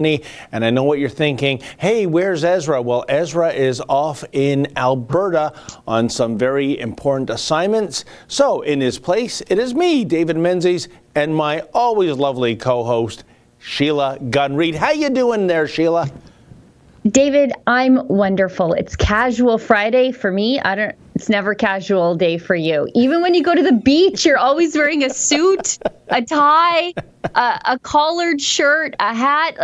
And I know what you're thinking. Hey, where's Ezra? Well, Ezra is off in Alberta on some very important assignments. So in his place, it is me, David Menzies, and my always lovely co-host, Sheila Gunn-Reid. How you doing there, Sheila? David, I'm wonderful. It's casual Friday for me. It's never casual day for you. Even when you go to the beach, you're always wearing a suit, a tie, a collared shirt, a hat.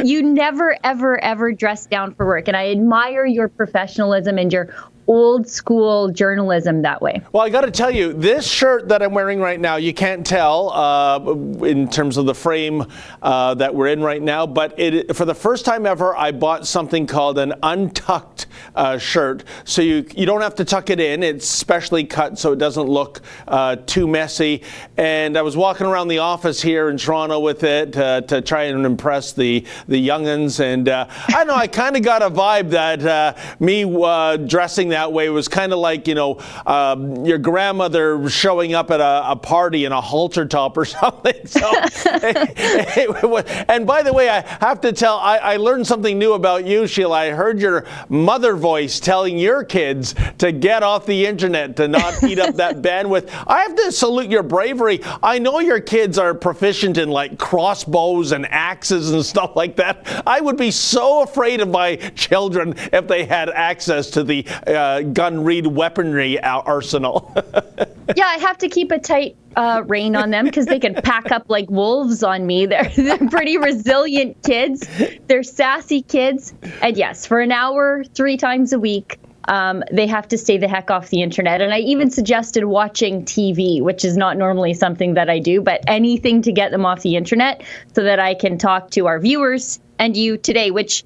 You never, ever, ever dress down for work. And I admire your professionalism and your old school journalism that way. Well, I got to tell you, this shirt that I'm wearing right now, you can't tell in terms of the frame that we're in right now, but for the first time ever, I bought something called an untucked shirt. So you don't have to tuck it in. It's specially cut so it doesn't look too messy. And I was walking around the office here in Toronto with it to try and impress the young'uns. And I know I kind of got a vibe that me dressing that way was kind of like, your grandmother showing up at a party in a halter top or something. So, and by the way, I have to tell, I learned something new about you, Sheila. I heard your mother voice telling your kids to get off the internet, to not eat up that bandwidth. I have to salute your bravery. I know your kids are proficient in like crossbows and axes and stuff like that. I would be so afraid of my children if they had access to the gun-read weaponry arsenal. Yeah, I have to keep a tight rein on them because they can pack up like wolves on me. They're pretty resilient kids. They're sassy kids. And yes, for an hour, 3 times a week, they have to stay the heck off the internet. And I even suggested watching TV, which is not normally something that I do, but anything to get them off the internet so that I can talk to our viewers and you today, which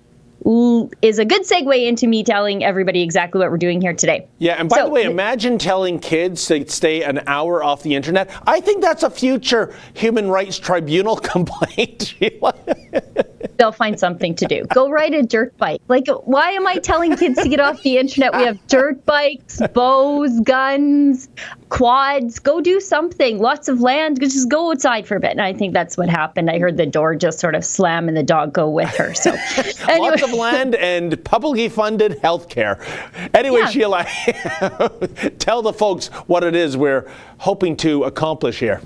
is a good segue into me telling everybody exactly what we're doing here today. Yeah, and by the way, imagine telling kids to stay an hour off the internet. I think that's a future Human Rights Tribunal complaint. They'll find something to do. Go ride a dirt bike. Why am I telling kids to get off the internet? We have dirt bikes, bows, guns, quads. Go do something. Lots of land. Just go outside for a bit. And I think that's what happened. I heard the door just sort of slam and the dog go with her. So anyway. Lots of land and publicly funded health care. Anyway, yeah. Sheila, tell the folks what it is we're hoping to accomplish here.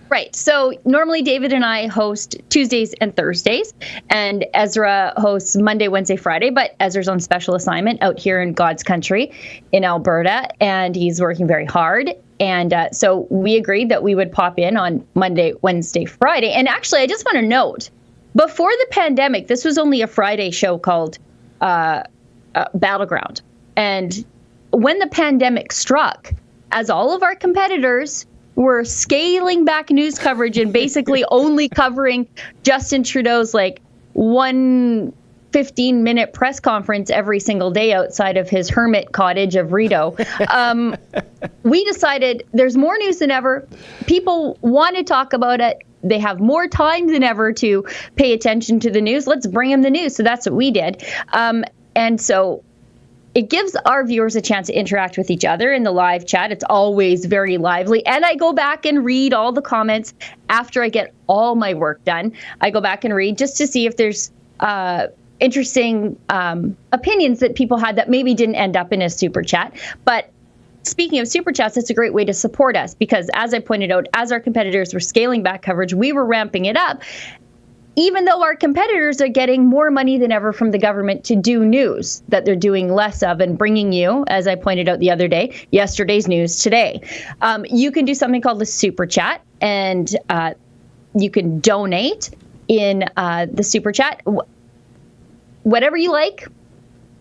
Right. So normally David and I host Tuesdays and Thursdays, and Ezra hosts Monday, Wednesday, Friday. But Ezra's on special assignment out here in God's country in Alberta, and he's working very hard. And so we agreed that we would pop in on Monday, Wednesday, Friday. And actually, I just want to note, before the pandemic, this was only a Friday show called Battleground. And when the pandemic struck, as all of our competitors were scaling back news coverage and basically only covering Justin Trudeau's one 15-minute press conference every single day outside of his hermit cottage of Rideau, we decided there's more news than ever. People want to talk about it. They have more time than ever to pay attention to the news. Let's bring them the news. So that's what we did. And so it gives our viewers a chance to interact with each other in the live chat. It's always very lively. And I go back and read all the comments after I get all my work done. I go back and read just to see if there's interesting opinions that people had that maybe didn't end up in a super chat. But speaking of super chats, it's a great way to support us because, as I pointed out, as our competitors were scaling back coverage, we were ramping it up. Even though our competitors are getting more money than ever from the government to do news that they're doing less of and bringing you, as I pointed out the other day, yesterday's news today. You can do something called the super chat, and you can donate in the super chat. Whatever you like.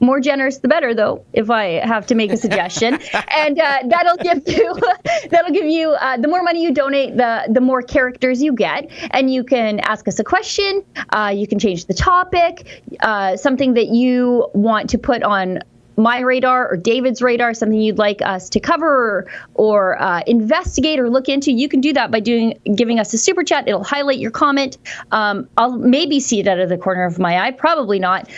More generous, the better, though, if I have to make a suggestion. And that'll give you the more money you donate, the more characters you get. And you can ask us a question. You can change the topic, something that you want to put on my radar or David's radar, something you'd like us to cover or investigate or look into. You can do that by giving us a super chat. It'll highlight your comment. I'll maybe see it out of the corner of my eye. Probably not.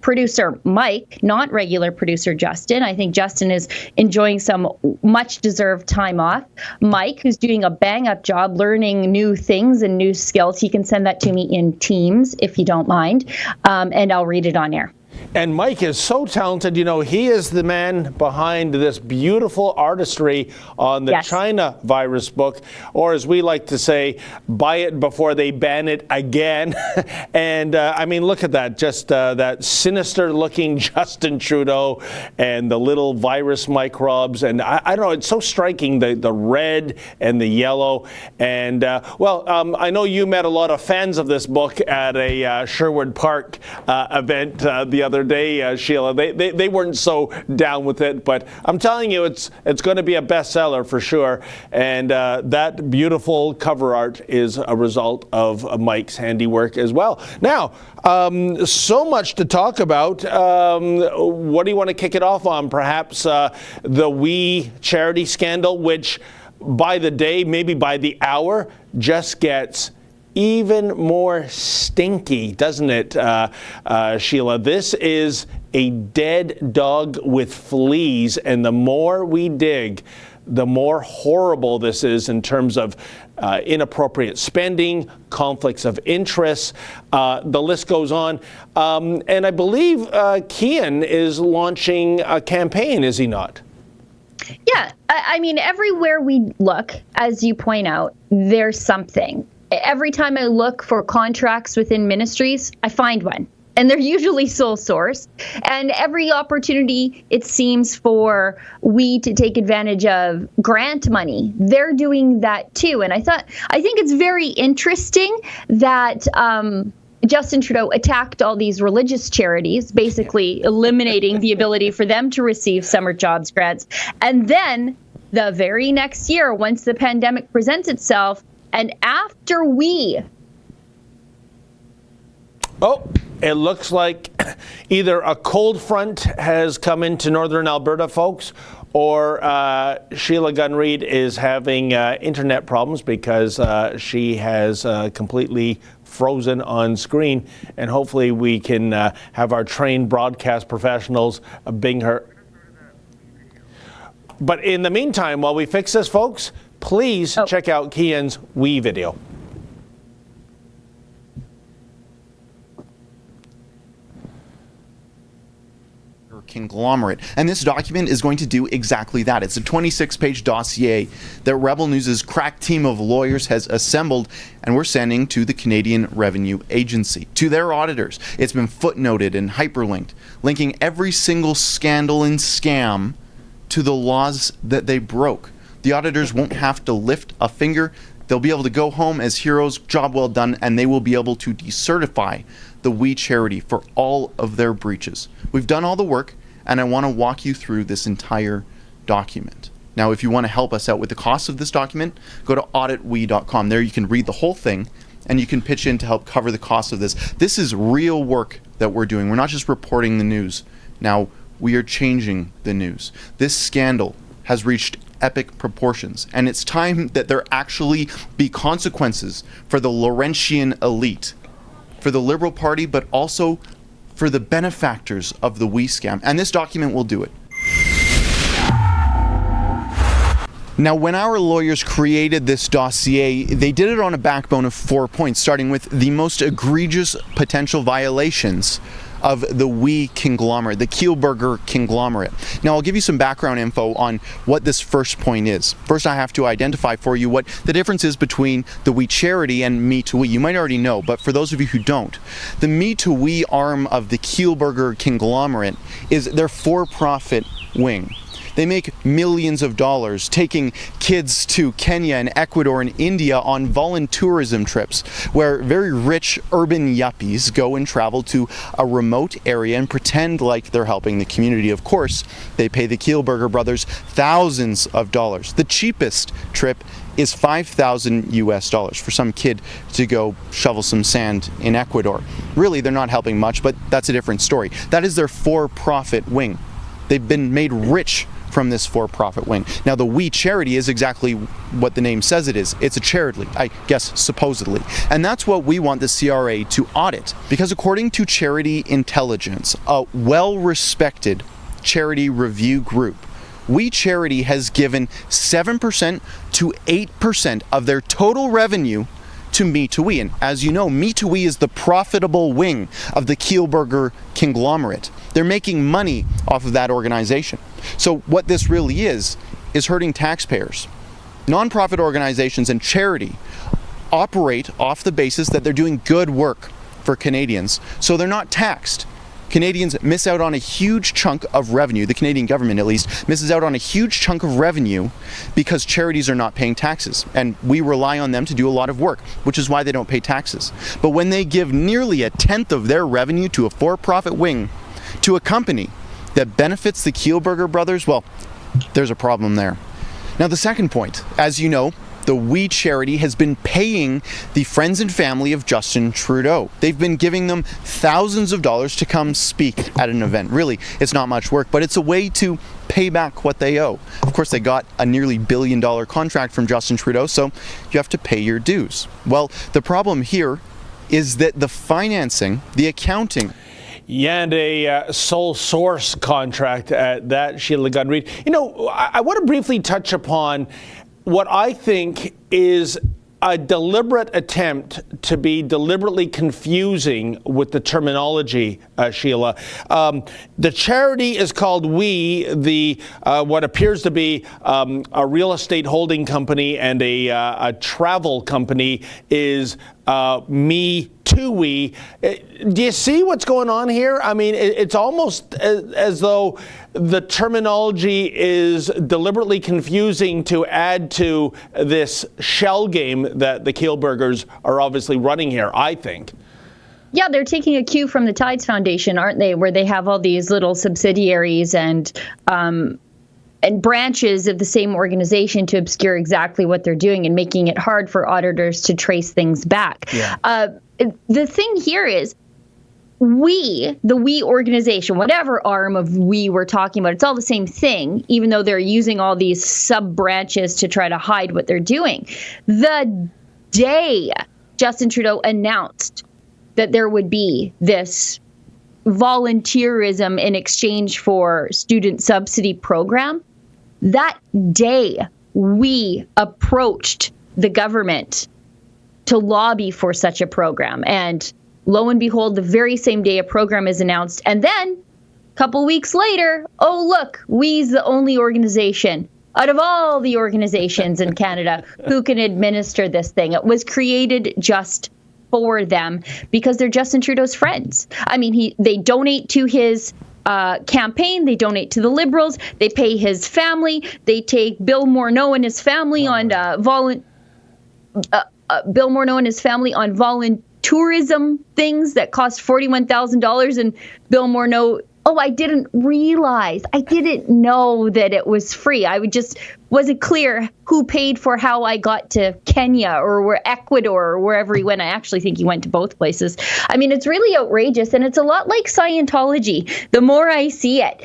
producer Mike, not regular producer Justin. I think Justin is enjoying some much deserved time off. Mike, who's doing a bang up job learning new things and new skills, he can send that to me in Teams if you don't mind, and I'll read it on air. And Mike is so talented. You know, he is the man behind this beautiful artistry on the China virus book, or as we like to say, buy it before they ban it again. And I mean, look at that, just that sinister looking Justin Trudeau and the little virus microbes. And I don't know, it's so striking, the red and the yellow. And I know you met a lot of fans of this book at a Sherwood Park event the other day, Sheila. They weren't so down with it, but I'm telling you, it's going to be a bestseller for sure. And that beautiful cover art is a result of Mike's handiwork as well. Now, so much to talk about. What do you want to kick it off on? Perhaps the WE Charity scandal, which by the day, maybe by the hour, just gets even more stinky, doesn't it, Sheila? This is a dead dog with fleas, and the more we dig, the more horrible this is in terms of inappropriate spending, conflicts of interest. The list goes on. And I believe Kian is launching a campaign, is he not? Yeah, I mean, everywhere we look, as you point out, there's something. Every time I look for contracts within ministries, I find one. And they're usually sole source. And every opportunity, it seems, for we to take advantage of grant money, they're doing that too. And I think it's very interesting that Justin Trudeau attacked all these religious charities, basically eliminating the ability for them to receive summer jobs grants. And then the very next year, once the pandemic presents itself, and after it looks like either a cold front has come into northern Alberta, folks, or Sheila Gunn-Reid is having internet problems because she has completely frozen on screen. And hopefully we can have our trained broadcast professionals bing her. But in the meantime, while we fix this, folks, please check out Kian's WE video. Conglomerate. And this document is going to do exactly that. It's a 26-page dossier that Rebel News' crack team of lawyers has assembled, and we're sending to the Canadian Revenue Agency, to their auditors. It's been footnoted and hyperlinked, linking every single scandal and scam to the laws that they broke. The auditors won't have to lift a finger. They'll be able to go home as heroes, job well done, and they will be able to decertify the WE Charity for all of their breaches. We've done all the work, and I want to walk you through this entire document. Now, if you want to help us out with the cost of this document, go to auditwe.com. There you can read the whole thing, and you can pitch in to help cover the cost of this. This is real work that we're doing. We're not just reporting the news. Now, we are changing the news. This scandal has reached epic proportions, and it's time that there actually be consequences for the Laurentian elite, for the Liberal Party, but also for the benefactors of the WE scam. And this document will do it. Now, when our lawyers created this dossier, they did it on a backbone of 4 points, starting with the most egregious potential violations of the WE conglomerate, the Kielburger conglomerate. Now, I'll give you some background info on what this first point is. First, I have to identify for you what the difference is between the WE Charity and Me to We. You might already know, but for those of you who don't, the Me to We arm of the Kielburger conglomerate is their for-profit wing. They make millions of dollars taking kids to Kenya and Ecuador and India on voluntourism trips, where very rich urban yuppies go and travel to a remote area and pretend like they're helping the community. Of course, they pay the Kielburger brothers thousands of dollars. The cheapest trip is $5,000 for some kid to go shovel some sand in Ecuador. Really, they're not helping much, but that's a different story. That is their for-profit wing. They've been made rich from this for-profit wing. Now, the WE Charity is exactly what the name says it is. It's a charity, I guess, supposedly. And that's what we want the CRA to audit. Because according to Charity Intelligence, a well-respected charity review group, WE Charity has given 7% to 8% of their total revenue to Me to We. And as you know, Me to We is the profitable wing of the Kielburger conglomerate. They're making money off of that organization. So what this really is hurting taxpayers. Nonprofit organizations and charity operate off the basis that they're doing good work for Canadians, so they're not taxed. Canadians miss out on a huge chunk of revenue, the Canadian government at least, misses out on a huge chunk of revenue because charities are not paying taxes. And we rely on them to do a lot of work, which is why they don't pay taxes. But when they give nearly a tenth of their revenue to a for-profit wing, to a company that benefits the Kielburger brothers, well, there's a problem there. Now, the second point, as you know, the WE Charity has been paying the friends and family of Justin Trudeau. They've been giving them thousands of dollars to come speak at an event. Really, it's not much work, but it's a way to pay back what they owe. Of course, they got a nearly $1 billion contract from Justin Trudeau, so you have to pay your dues. Well, the problem here is that the financing, the accounting, yeah, and a sole source contract at that, Sheila Gunn-Reid. You know, I want to briefly touch upon what I think is a deliberate attempt to be deliberately confusing with the terminology, Sheila. The charity is called WE, the what appears to be a real estate holding company and a travel company is Me to We. Do you see what's going on here? I mean, it's almost as though the terminology is deliberately confusing to add to this shell game that the Kielburgers are obviously running here, I think. Yeah, they're taking a cue from the Tides Foundation, aren't they? Where they have all these little subsidiaries and branches of the same organization to obscure exactly what they're doing and making it hard for auditors to trace things back. Yeah. The thing here is the WE organization, whatever arm of WE we're talking about, it's all the same thing, even though they're using all these sub-branches to try to hide what they're doing. The day Justin Trudeau announced that there would be this volunteerism in exchange for student subsidy program, that day we approached the government to lobby for such a program. And lo and behold, the very same day a program is announced. And then a couple weeks later, oh, look, WE's the only organization out of all the organizations in Canada who can administer this thing. It was created just for them because they're Justin Trudeau's friends. I mean, they donate to his campaign, they donate to the Liberals, they pay his family, they take Bill Morneau and his family on volunteerism things that cost $41,000, and Bill Morneau, I didn't know that it was free. Wasn't clear who paid for how I got to Kenya or Ecuador or wherever he went. I actually think he went to both places. I mean, it's really outrageous, and it's a lot like Scientology, the more I see it,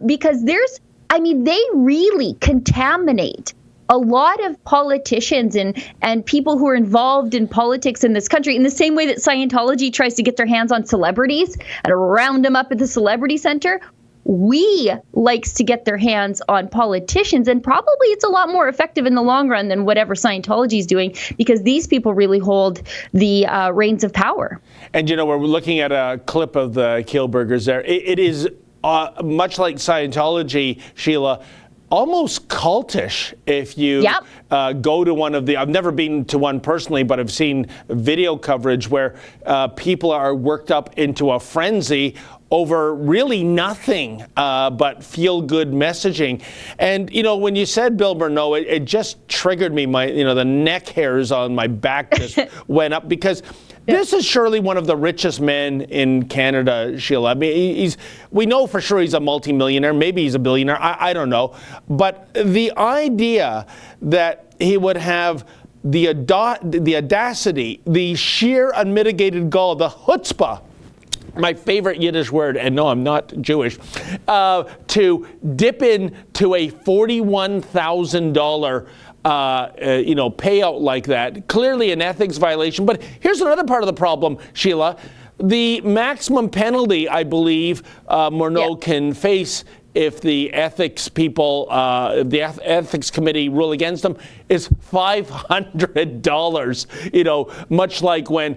because they really contaminate a lot of politicians and people who are involved in politics in this country in the same way that Scientology tries to get their hands on celebrities and round them up at the celebrity center. WE likes to get their hands on politicians, and probably it's a lot more effective in the long run than whatever Scientology is doing, because these people really hold the reins of power. And, we're looking at a clip of the Kielburgers there. It is much like Scientology, Sheila, almost cultish if you go to one of the, I've never been to one personally, but I've seen video coverage where people are worked up into a frenzy over really nothing but feel-good messaging. And, when you said Bill Morneau, it just triggered me. The neck hairs on my back just went up, because this is surely one of the richest men in Canada, Sheila. I mean, we know for sure he's a multimillionaire. Maybe he's a billionaire. I don't know. But the idea that he would have the audacity, the sheer unmitigated gall, the chutzpah my favorite Yiddish word, and no, I'm not Jewish, to dip into a $41,000 payout like that. Clearly an ethics violation. But here's another part of the problem, Sheila. The maximum penalty, I believe, Morneau can face if the ethics people, the ethics committee rule against him, is $500. Much like when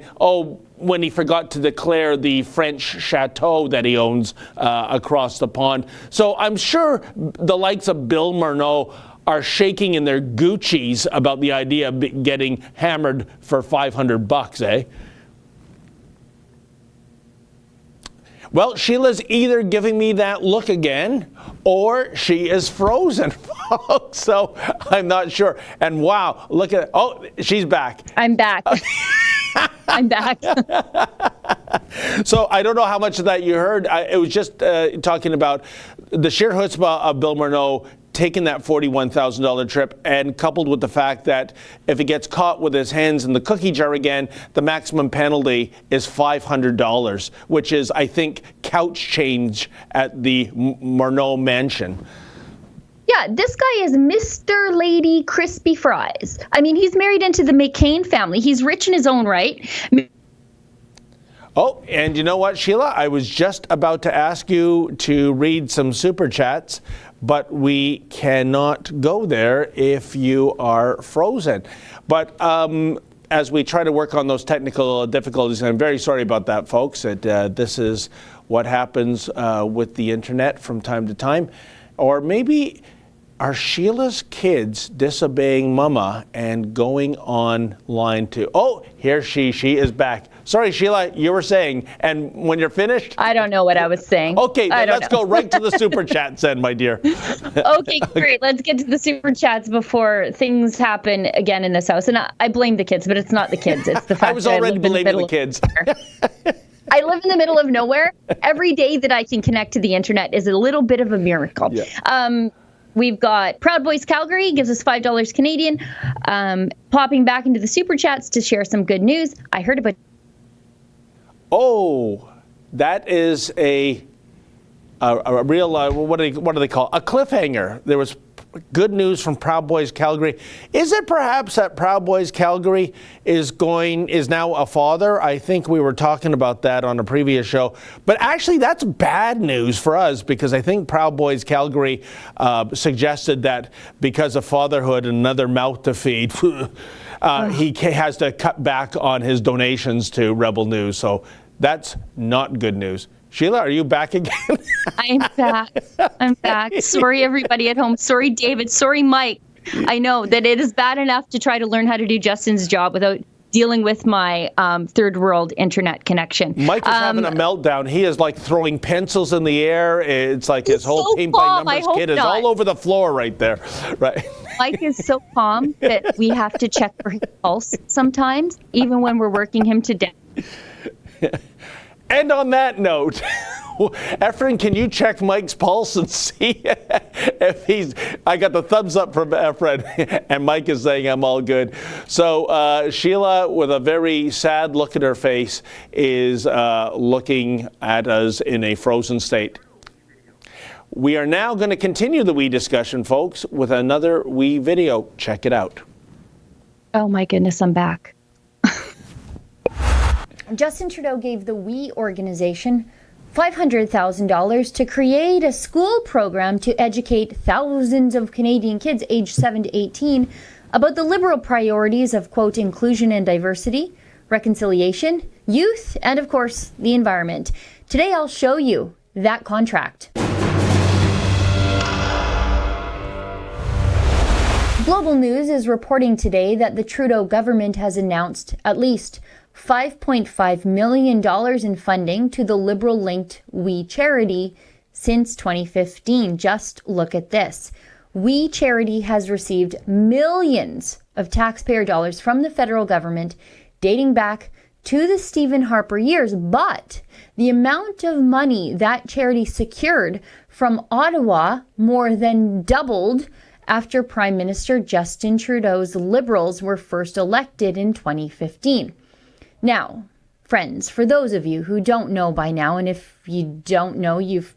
he forgot to declare the French chateau that he owns across the pond. So I'm sure the likes of Bill Morneau are shaking in their Gucci's about the idea of getting hammered for $500, eh? Well, Sheila's either giving me that look again, or she is frozen, folks. So I'm not sure. And wow, look at, she's back. I'm back. I'm back. So I don't know how much of that you heard. It was just talking about the sheer chutzpah of Bill Morneau taking that $41,000 trip, and coupled with the fact that if he gets caught with his hands in the cookie jar again, the maximum penalty is $500, which is, I think, couch change at the Morneau mansion. Yeah, this guy is Mr. Lady Crispy Fries. I mean, he's married into the McCain family. He's rich in his own right. Oh, and you know what, Sheila? I was just about to ask you to read some super chats, but we cannot go there if you are frozen. But as we try to work on those technical difficulties, I'm very sorry about that, folks. This is what happens with the internet from time to time. Or maybe are Sheila's kids disobeying Mama and going online to... Oh, here she is back. Sorry, Sheila, you were saying, and when you're finished... I don't know what I was saying. Okay, then let's go right to the super chats then, my dear. Okay, great. Let's get to the super chats before things happen again in this house. And I blame the kids, but it's not the kids. It's the fact I was already blaming the kids. I live in the middle of nowhere. Every day that I can connect to the internet is a little bit of a miracle. Yeah. We've got Proud Boys Calgary, gives us $5 Canadian, popping back into the super chats to share some good news. I heard about... Oh, that is a real, what do they call it? A cliffhanger. There was good news from Proud Boys Calgary. Is it perhaps that Proud Boys Calgary is now a father? I think we were talking about that on a previous show. But actually, that's bad news for us, because I think Proud Boys Calgary suggested that because of fatherhood and another mouth to feed, he has to cut back on his donations to Rebel News. So that's not good news. Sheila, are you back again? I'm back. Sorry, everybody at home. Sorry, David. Sorry, Mike. I know that it is bad enough to try to learn how to do Justin's job without dealing with my third world internet connection. Mike is having a meltdown. He is like throwing pencils in the air. It's like his whole paint by numbers kit is all over the floor right there. Right. Mike is so calm that we have to check for his pulse sometimes, even when we're working him to death. And on that note, Efren, can you check Mike's pulse and see if he's... I got the thumbs up from Efren, and Mike is saying I'm all good. So Sheila, with a very sad look at her face, is looking at us in a frozen state. We are now going to continue the WE discussion, folks, with another WE video. Check it out. Oh my goodness, I'm back. Justin Trudeau gave the WE organization $500,000 to create a school program to educate thousands of Canadian kids aged 7 to 18 about the Liberal priorities of, quote, inclusion and diversity, reconciliation, youth, and of course, the environment. Today, I'll show you that contract. Global News is reporting today that the Trudeau government has announced at least $5.5 million in funding to the Liberal-linked WE Charity since 2015. Just look at this. WE Charity has received millions of taxpayer dollars from the federal government dating back to the Stephen Harper years, but the amount of money that charity secured from Ottawa more than doubled after Prime Minister Justin Trudeau's Liberals were first elected in 2015. Now, Friends, for those of you who don't know by now, and if you don't know, you've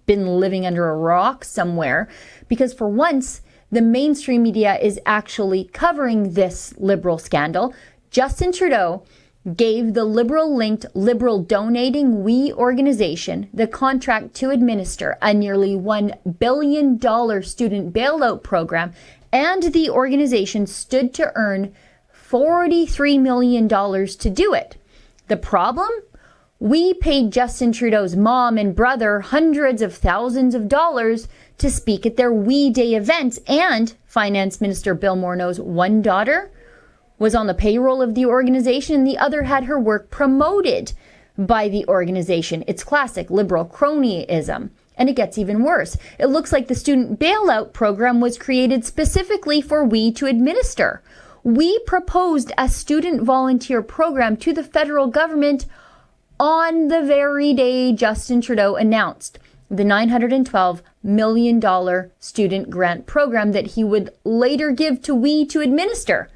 been living under a rock somewhere, because for once, the mainstream media is actually covering this Liberal scandal. Justin Trudeau gave the Liberal-linked, Liberal donating WE organization the contract to administer a nearly $1 billion student bailout program, and the organization stood to earn $43 million to do it. The problem? We paid Justin Trudeau's mom and brother hundreds of thousands of dollars to speak at their WE Day events, and Finance Minister Bill Morneau's one daughter was on the payroll of the organization, and the other had her work promoted by the organization. It's classic Liberal cronyism. And it gets even worse. It looks like the student bailout program was created specifically for WE to administer. We proposed a student volunteer program to the federal government on the very day Justin Trudeau announced the $912 million student grant program that he would later give to WE to administer.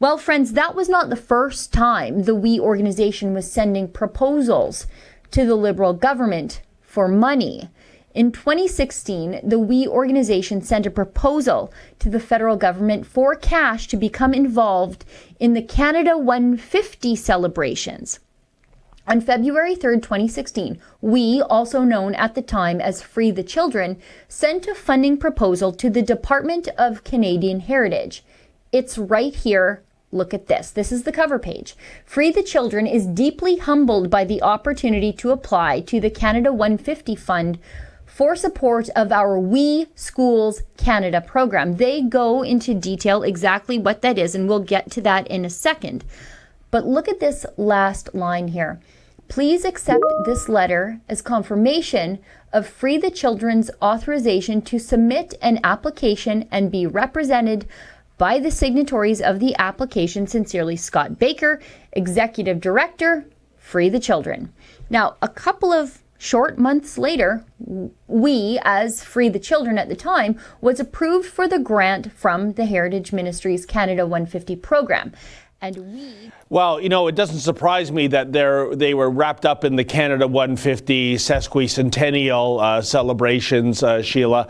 Well, friends, that was not the first time the WE organization was sending proposals to the Liberal government for money. In 2016, the WE organization sent a proposal to the federal government for cash to become involved in the Canada 150 celebrations. On February 3rd, 2016, WE, also known at the time as Free the Children, sent a funding proposal to the Department of Canadian Heritage. It's right here. Look at this. This is the cover page. Free the Children is deeply humbled by the opportunity to apply to the Canada 150 Fund for support of our WE Schools Canada program. They go into detail exactly what that is, and we'll get to that in a second. But look at this last line here. Please accept this letter as confirmation of Free the Children's authorization to submit an application and be represented by the signatories of the application. Sincerely, Scott Baker, Executive Director, Free the Children. Now, a couple of short months later, WE, as Free the Children at the time, was approved for the grant from the Heritage Ministry's Canada 150 program. And we... Well, you know, it doesn't surprise me that they were wrapped up in the Canada 150 sesquicentennial celebrations, Sheila,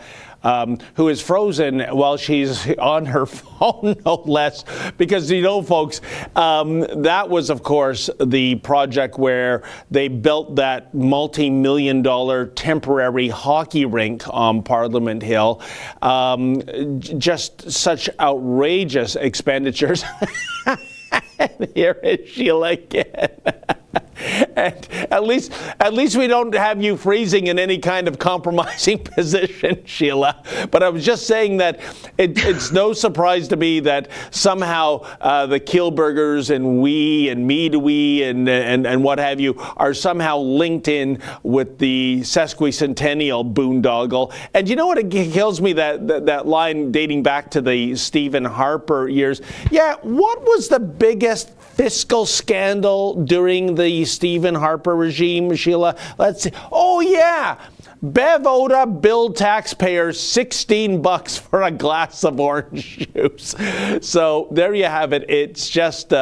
who is frozen while she's on her phone, no less. Because, you know, folks, that was, of course, the project where they built that multi-million-dollar temporary hockey rink on Parliament Hill. Just such outrageous expenditures. And here is Sheila again. And at least we don't have you freezing in any kind of compromising position, Sheila. But I was just saying that it's no surprise to me that somehow the Kielburgers and WE and Me to WE and what have you are somehow linked in with the sesquicentennial boondoggle. And you know what? It kills me that line dating back to the Stephen Harper years. Yeah, what was the biggest fiscal scandal during the Stephen Harper regime, Sheila? Let's see. Oh, yeah. Bev Oda billed taxpayers $16 for a glass of orange juice. So there you have it. It's just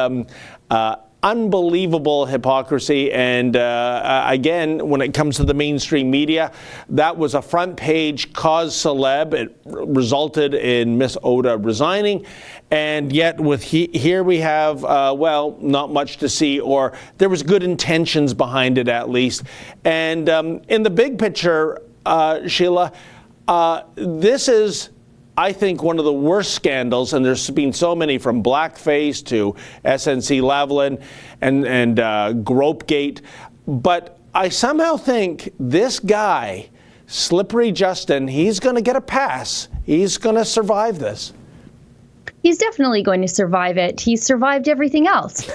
unbelievable hypocrisy. And again, when it comes to the mainstream media, that was a front page cause celeb. It resulted in Miss Oda resigning. And yet with here we have, well, not much to see, or there was good intentions behind it at least. And in the big picture, Sheila, this is, I think, one of the worst scandals, and there's been so many, from blackface to SNC Lavalin and Gropegate. But I somehow think this guy, Slippery Justin, he's going to get a pass. He's going to survive this. He's definitely going to survive it. He survived everything else.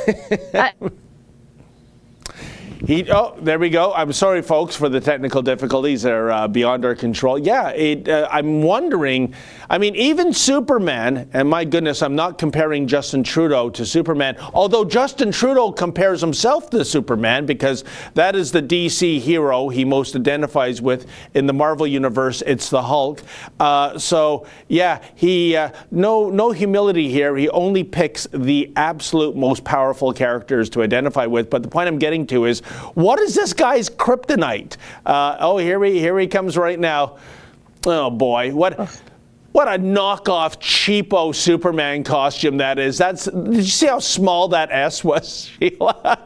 There we go. I'm sorry, folks, for the technical difficulties. They're beyond our control. Yeah, I'm wondering, I mean, even Superman, and my goodness, I'm not comparing Justin Trudeau to Superman, although Justin Trudeau compares himself to Superman because that is the DC hero he most identifies with. In the Marvel universe, it's the Hulk. So, yeah, no humility here. He only picks the absolute most powerful characters to identify with. But the point I'm getting to is, what is this guy's kryptonite? Here he comes right now. Oh boy, what a knockoff cheapo Superman costume that is. Did you see how small that S was, Sheila?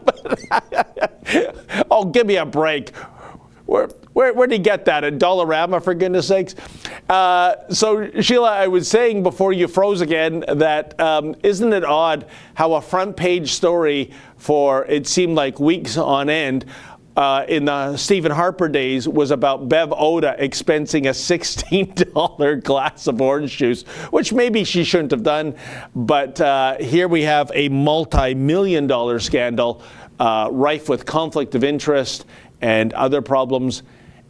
Oh, give me a break. Where did he get that? At Dollarama, for goodness sakes? So, Sheila, I was saying before you froze again that isn't it odd how a front page story for, it seemed like weeks on end, in the Stephen Harper days was about Bev Oda expensing a $16 glass of orange juice, which maybe she shouldn't have done. But here we have a multi-million-dollar scandal rife with conflict of interest and other problems.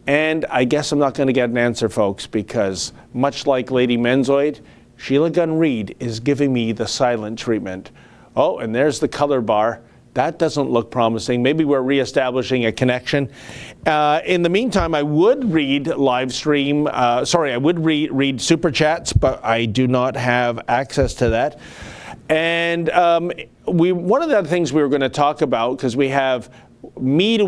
And I guess I'm not going to get an answer, folks, because much like Lady Menzoid, Sheila Gunn Reid is giving me the silent treatment. Oh, and there's the color bar. That doesn't look promising. Maybe we're reestablishing a connection. In the meantime, I would read read super chats, but I do not have access to that. And one of the other things we were going to talk about, because we have Me to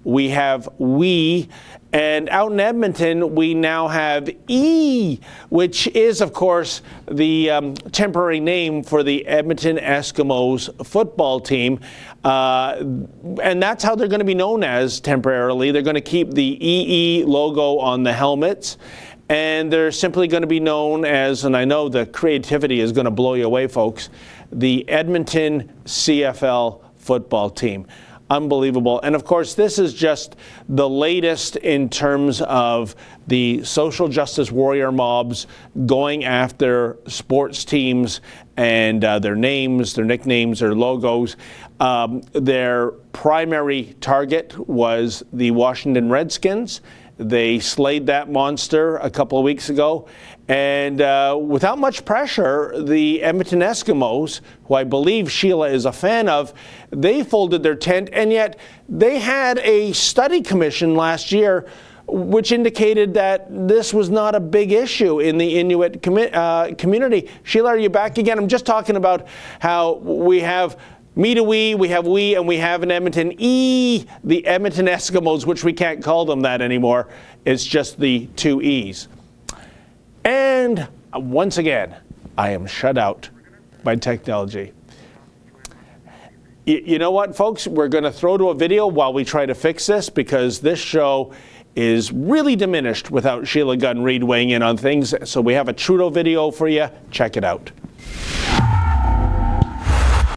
we have We, and out in Edmonton, we now have E, which is, of course, the temporary name for the Edmonton Eskimos football team. And that's how they're going to be known as temporarily. They're going to keep the EE logo on the helmets. And they're simply going to be known as, and I know the creativity is going to blow you away, folks, the Edmonton CFL football team. Unbelievable. And of course, this is just the latest in terms of the social justice warrior mobs going after sports teams and their names, their nicknames, their logos. Their primary target was the Washington Redskins. They slayed that monster a couple of weeks ago. And without much pressure, the Edmonton Eskimos, who I believe Sheila is a fan of, they folded their tent, and yet they had a study commission last year which indicated that this was not a big issue in the Inuit community. Sheila, are you back again? I'm just talking about how we have Me to we have We, and we have in Edmonton E, the Edmonton Eskimos, which we can't call them that anymore. It's just the two E's. And once again, I am shut out by technology. You know what, folks? We're going to throw to a video while we try to fix this, because this show is really diminished without Sheila Gunn Reid weighing in on things. So we have a Trudeau video for you. Check it out.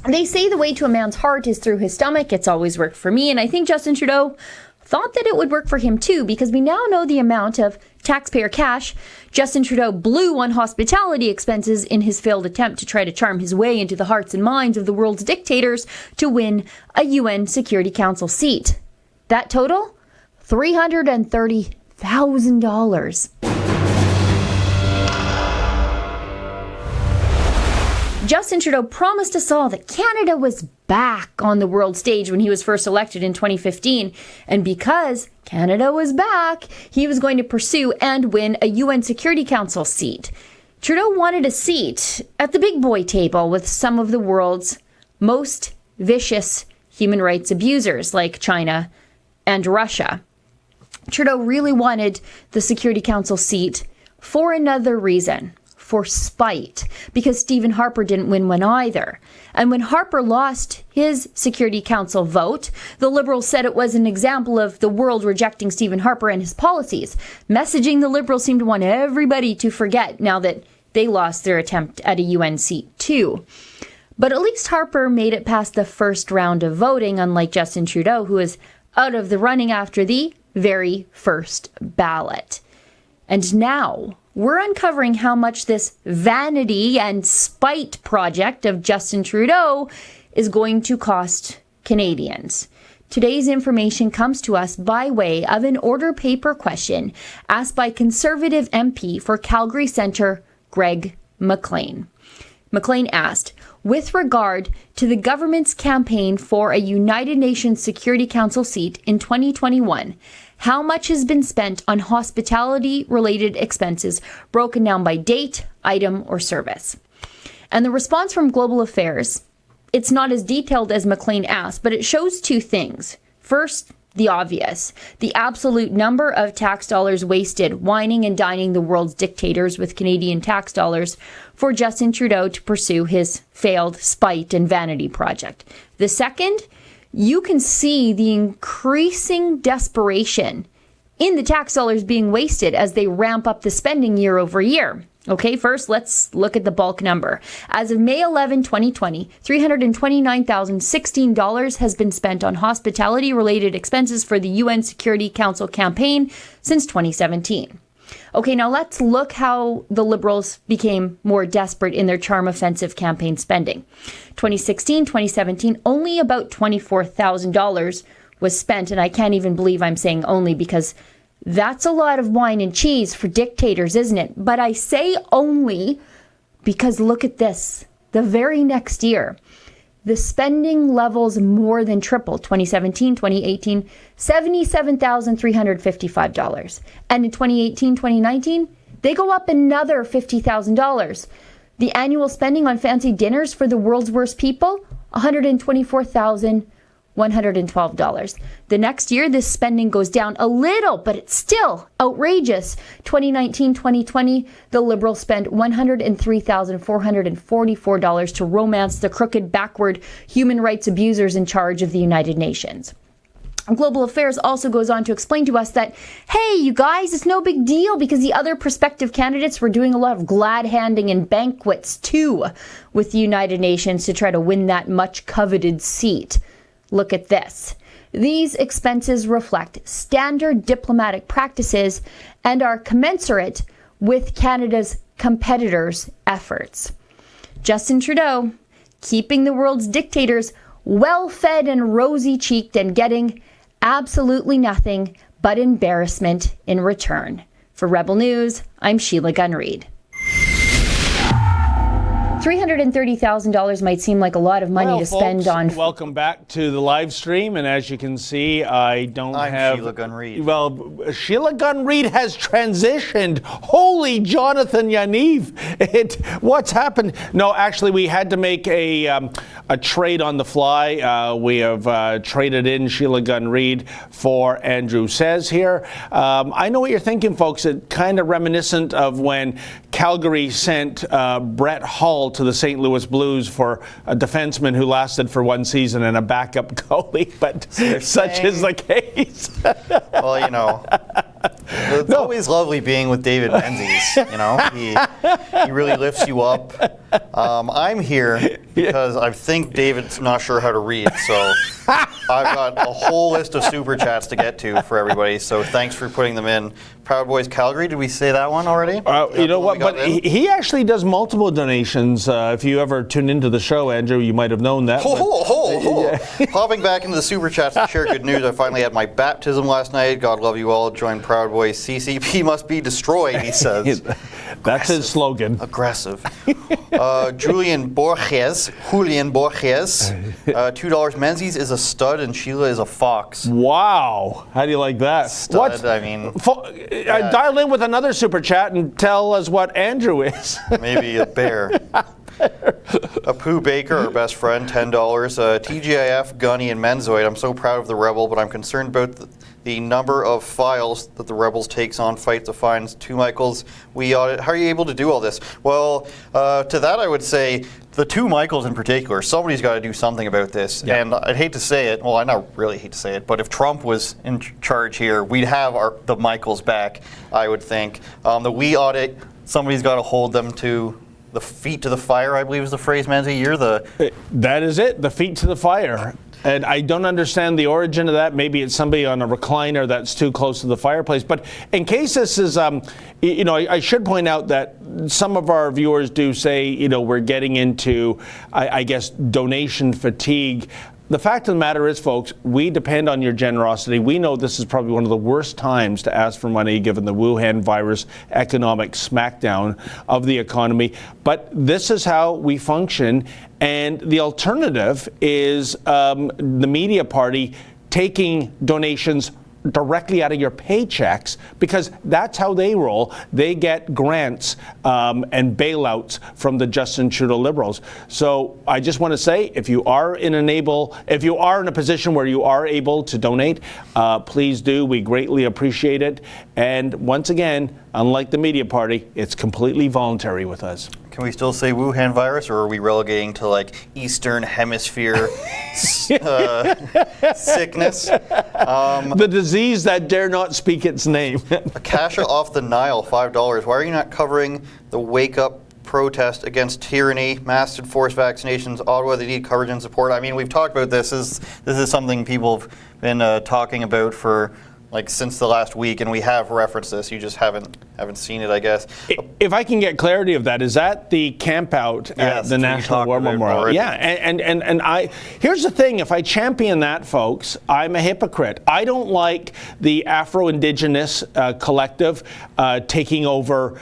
They say the way to a man's heart is through his stomach. It's always worked for me. And I think Justin Trudeau thought that it would work for him too, because we now know the amount of taxpayer cash Justin Trudeau blew on hospitality expenses in his failed attempt to try to charm his way into the hearts and minds of the world's dictators to win a UN Security Council seat. That total? $330,000. Justin Trudeau promised us all that Canada was back on the world stage when he was first elected in 2015. And because Canada was back, he was going to pursue and win a UN Security Council seat. Trudeau wanted a seat at the big boy table with some of the world's most vicious human rights abusers like China and Russia. Trudeau really wanted the Security Council seat for another reason. For spite, because Stephen Harper didn't win one either. And when Harper lost his Security Council vote, the Liberals said it was an example of the world rejecting Stephen Harper and his policies, messaging the Liberals seemed to want everybody to forget now that they lost their attempt at a UN seat too. But at least Harper made it past the first round of voting, unlike Justin Trudeau, who is out of the running after the very first ballot. And now we're uncovering how much this vanity and spite project of Justin Trudeau is going to cost Canadians. Today's information comes to us by way of an order paper question asked by Conservative MP for Calgary Centre, Greg McLean. McLean asked, with regard to the government's campaign for a United Nations Security Council seat in 2021, how much has been spent on hospitality-related expenses broken down by date, item, or service? And the response from Global Affairs, it's not as detailed as McLean asked, but it shows two things. First, the obvious, the absolute number of tax dollars wasted whining and dining the world's dictators with Canadian tax dollars for Justin Trudeau to pursue his failed spite and vanity project. The second, you can see the increasing desperation in the tax dollars being wasted as they ramp up the spending year over year. Okay, first, let's look at the bulk number. As of May 11, 2020, $329,016 has been spent on hospitality-related expenses for the UN Security Council campaign since 2017. Okay, now let's look how the Liberals became more desperate in their charm offensive campaign spending. 2016, 2017, only about $24,000 was spent, and I can't even believe I'm saying only because that's a lot of wine and cheese for dictators, isn't it? But I say only because look at this. The very next year, the spending levels more than tripled. 2017, 2018, $77,355. And in 2018, 2019, they go up another $50,000. The annual spending on fancy dinners for the world's worst people, $124,112. The next year, this spending goes down a little, but it's still outrageous. 2019, 2020, the Liberals spent $103,444 to romance the crooked, backward human rights abusers in charge of the United Nations. Global Affairs also goes on to explain to us that, hey, you guys, it's no big deal because the other prospective candidates were doing a lot of glad-handing and banquets too with the United Nations to try to win that much coveted seat. Look at this. These expenses reflect standard diplomatic practices and are commensurate with Canada's competitors' efforts. Justin Trudeau, keeping the world's dictators well-fed and rosy-cheeked and getting absolutely nothing but embarrassment in return. For Rebel News, I'm Sheila Gunn-Reid. $330,000 might seem like a lot of money to spend on. Welcome back to the live stream, and as you can see, I'm Sheila Gunn-Reid. Well, Sheila Gunn-Reid has transitioned. Holy Jonathan Yaniv! What's happened? No, actually, we had to make a trade on the fly. We have traded in Sheila Gunn-Reid for Andrew Says here. I know what you're thinking, folks. It's kind of reminiscent of when Calgary sent Brett Hull to the St. Louis Blues for a defenseman who lasted for one season and a backup goalie, but such is the case. Well, you know, it's always lovely being with David Menzies. You know, he really lifts you up. I'm here because I think David's not sure how to read, so I've got a whole list of super chats to get to for everybody. So thanks for putting them in. Proud Boys Calgary, did we say that one already? You know what? But he actually does multiple donations. If you ever tune into the show, Andrew, you might have known that. Hopping back into the super chats to share good news. I finally had my baptism last night. God love you all. Join Proud Boys. CCP must be destroyed, he says. That's his slogan. Aggressive. Julian Borges, $2. Menzies is a stud and Sheila is a fox. Wow. How do you like that? Stud, what? I mean. Dial in with another super chat and tell us what Andrew is. Maybe a bear. Apu Baker, our best friend, $10. TGIF, Gunny, and Menzoid. I'm so proud of the Rebel, but I'm concerned about the number of files that the Rebels takes on Fight the Fines. Two Michaels, we audit. How are you able to do all this? Well, to that I would say the two Michaels in particular, somebody's got to do something about this. Yeah. And I'd hate to say it, well, I not really hate to say it, but if Trump was in charge here, we'd have the Michaels back, I would think. The we audit, somebody's got to hold them to the feet to the fire, I believe is the phrase, Manzi. That is it, the feet to the fire. And I don't understand the origin of that. Maybe it's somebody on a recliner that's too close to the fireplace. But in case this is, I should point out that some of our viewers do say, we're getting into, I guess, donation fatigue. The fact of the matter is, folks, we depend on your generosity. We know this is probably one of the worst times to ask for money given the Wuhan virus economic smackdown of the economy. But this is how we function. And the alternative is the media party taking donations directly out of your paychecks, because that's how they roll. They get grants and bailouts from the Justin Trudeau Liberals. So I just want to say, if you are in a position where you are able to donate, please do. We greatly appreciate it. And once again, unlike the media party, it's completely voluntary with us. Can we still say Wuhan virus, or are we relegating to like Eastern Hemisphere sickness? The disease that dare not speak its name. Akasha off the Nile, $5. Why are you not covering the Wake Up protest against tyranny, mass enforced vaccinations, Ottawa, they need coverage and support? I mean, we've talked about this. This is something people have been talking about for since the last week, and we have referenced this. You just haven't seen it, I guess. If I can get clarity of that, is that the camp out at the National War Memorial? Yeah, and here's the thing, if I champion that, folks, I'm a hypocrite. I don't like the Afro-Indigenous collective taking over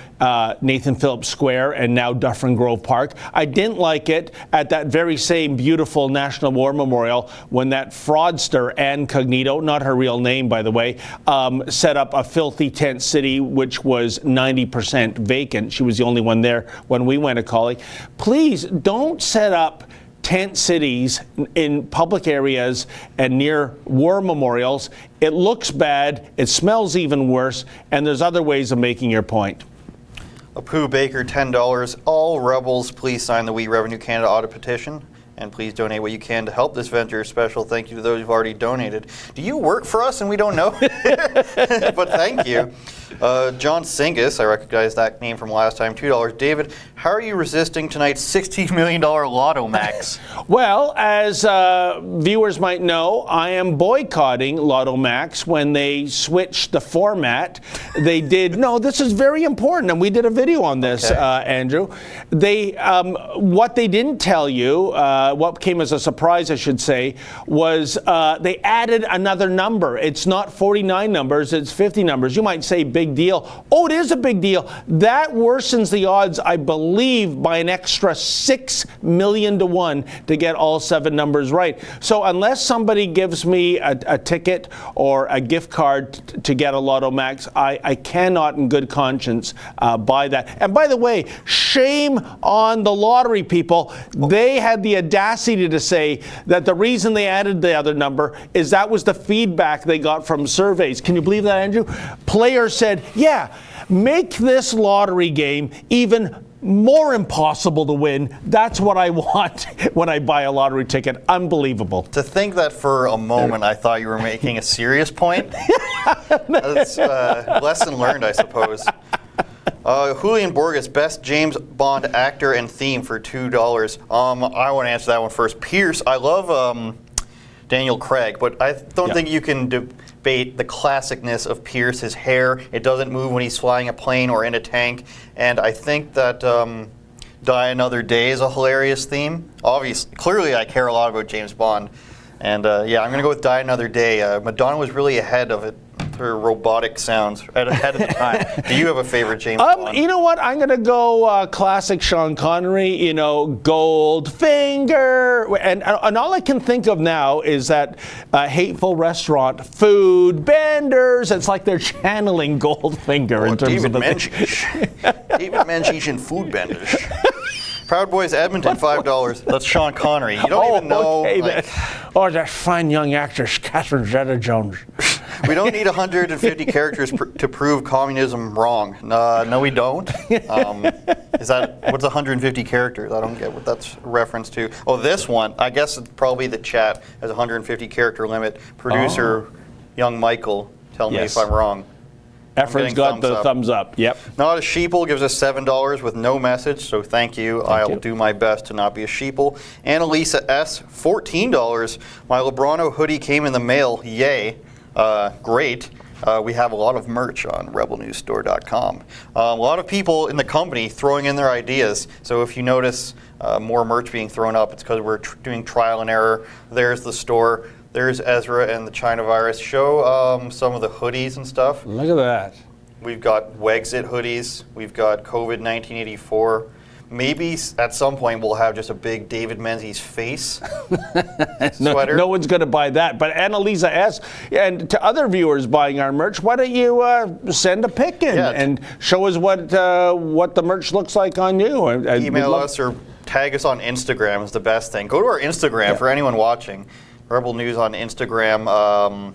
Nathan Phillips Square and now Dufferin Grove Park. I didn't like it at that very same beautiful National War Memorial when that fraudster, Ann Cognito, not her real name, by the way, set up a filthy tent city which was 90% vacant. She was the only one there when we went to Collie. Please don't set up tent cities in public areas and near war memorials. It looks bad, it smells even worse, and there's other ways of making your point. Apu Baker, $10. All rebels, please sign the We Revenue Canada audit petition. And please donate what you can to help this venture. Special thank you to those who've already donated. Do you work for us and we don't know? But thank you. John Singus, I recognize that name from last time, $2. David, how are you resisting tonight's $60 million lotto max? Well, as viewers might know, I am boycotting Lotto Max when they switched the format. They did, no, this is very important, and we did a video on this, Andrew. What they didn't tell you, what came as a surprise, I should say, was they added another number. It's not 49 numbers, it's 50 numbers. You might say big deal. Oh, it is a big deal. That worsens the odds, I believe, by an extra 6 million to 1 to get all 7 numbers right. So unless somebody gives me a ticket or a gift card to get a Lotto Max, I cannot in good conscience buy that. And by the way, shame on the lottery people. They had the audacity to say that the reason they added the other number is that was the feedback they got from surveys. Can you believe that, Andrew? Players said, yeah, make this lottery game even more impossible to win. That's what I want when I buy a lottery ticket. Unbelievable. To think that for a moment I thought you were making a serious point. That's lesson learned, I suppose. Julian Borges, best James Bond actor and theme for $2. I want to answer that one first. Pierce, I love Daniel Craig, but I don't think you can debate the classicness of Pierce. His hair, it doesn't move when he's flying a plane or in a tank, and I think that Die Another Day is a hilarious theme. Obviously, clearly I care a lot about James Bond, and I'm going to go with Die Another Day. Madonna was really ahead of it. Her robotic sounds ahead of the time. Do you have a favorite James Bond? You know what? I'm going to go classic Sean Connery, Goldfinger. And all I can think of now is that hateful restaurant, Food Benders. It's like they're channeling Goldfinger in terms David of the David Menchich and Food Benders. Proud Boys Edmonton, $5. That's Sean Connery. You don't even know. Okay, that fine young actress, Catherine Zeta-Jones. We don't need 150 characters to prove communism wrong. No, we don't. What's 150 characters? I don't get what that's a reference to. Oh, this one. I guess it's probably the chat has a 150 character limit. Producer, young Michael, tell me if I'm wrong. Efren's got the thumbs up. Yep. Not a Sheeple gives us $7 with no message, so thank you. I'll do my best to not be a Sheeple. Annalisa S, $14. My Lebrano hoodie came in the mail. Yay. Great. we have a lot of merch on rebelnewsstore.com. A lot of people in the company throwing in their ideas. So if you notice more merch being thrown up, it's because we're doing trial and error. There's the store. There's Ezra and the China virus. Show some of the hoodies and stuff. Look at that. We've got Wexit hoodies. We've got COVID 1984. Maybe at some point we'll have just a big David Menzies face sweater. No one's going to buy that. But Annalisa S., and to other viewers buying our merch, why don't you send a pic in and show us what the merch looks like on you? Email us or tag us on Instagram is the best thing. Go to our Instagram for anyone watching. Rebel News on Instagram.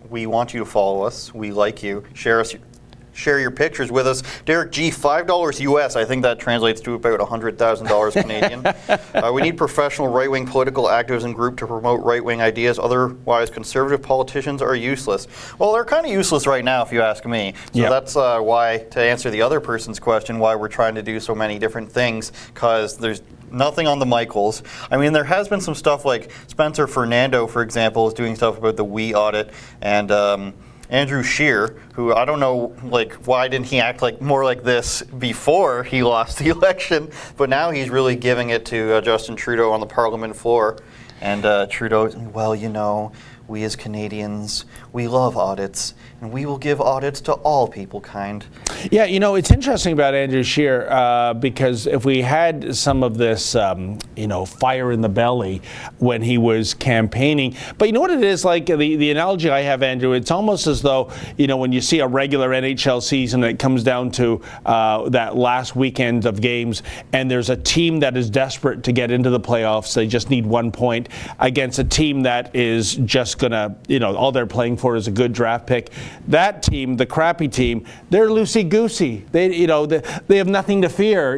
We want you to follow us. We like you. Share your pictures with us. Derek G, $5 US. I think that translates to about $100,000 Canadian. We need professional right-wing political activism group to promote right-wing ideas. Otherwise, conservative politicians are useless. Well, they're kind of useless right now, if you ask me. So that's why, to answer the other person's question, why we're trying to do so many different things, because there's nothing on the Michaels. I mean, there has been some stuff like Spencer Fernando, for example, is doing stuff about the WE audit, and Andrew Scheer, who I don't know, like, why didn't he act like more like this before he lost the election? But now he's really giving it to Justin Trudeau on the Parliament floor. And Trudeau, well, you know, we as Canadians, we love audits, and we will give audits to all people kind. Yeah, you know, it's interesting about Andrew Scheer because if we had some of this, fire in the belly when he was campaigning, but you know what it is like, the analogy I have, Andrew, it's almost as though, when you see a regular NHL season, it comes down to that last weekend of games, and there's a team that is desperate to get into the playoffs. They just need 1 point against a team that is just going to, all they're playing for is a good draft pick. That team, the crappy team, they're loosey-goosey. They have nothing to fear,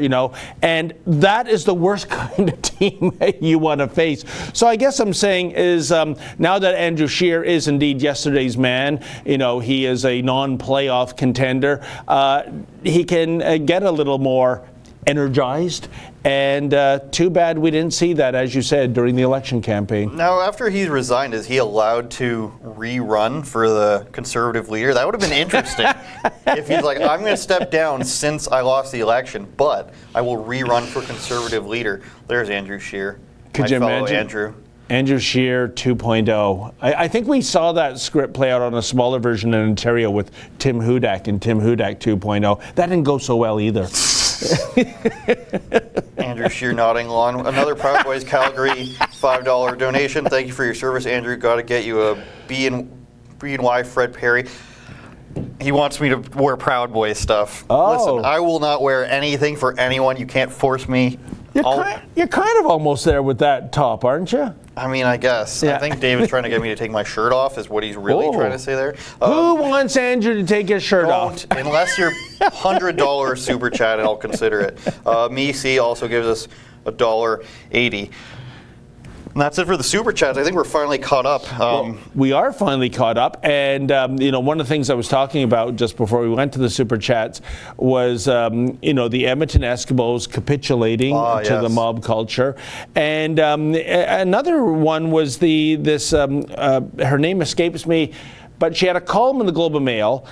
and that is the worst kind of team you want to face. So I guess I'm saying is now that Andrew Scheer is indeed yesterday's man, he is a non-playoff contender, he can get a little more energized, and too bad we didn't see that, as you said, during the election campaign. Now, after he's resigned, is he allowed to rerun for the Conservative leader? That would have been interesting. If he's like, I'm going to step down since I lost the election, but I will rerun for Conservative leader. There's Andrew Scheer. Could you imagine? Andrew. Andrew Scheer 2.0. I think we saw that script play out on a smaller version in Ontario with Tim Hudak and Tim Hudak 2.0. That didn't go so well either. Andrew Scheer nodding along. Another Proud Boys Calgary $5 donation. Thank you for your service, Andrew. Got to get you a B&Y Fred Perry. He wants me to wear Proud Boys stuff. Oh. Listen, I will not wear anything for anyone. You can't force me. You're kind of almost there with that top, aren't you? I mean, I guess. Yeah. I think David's trying to get me to take my shirt off is what he's really trying to say there. Who wants Andrew to take his shirt off? Unless you're $100 super chat, and I'll consider it. Me C also gives us $1.80. And that's it for the super chats. I think we're finally caught up. We are finally caught up, and one of the things I was talking about just before we went to the super chats was the Edmonton Eskimos capitulating to the mob culture, and another one was her name escapes me. But she had a column in the Globe and Mail,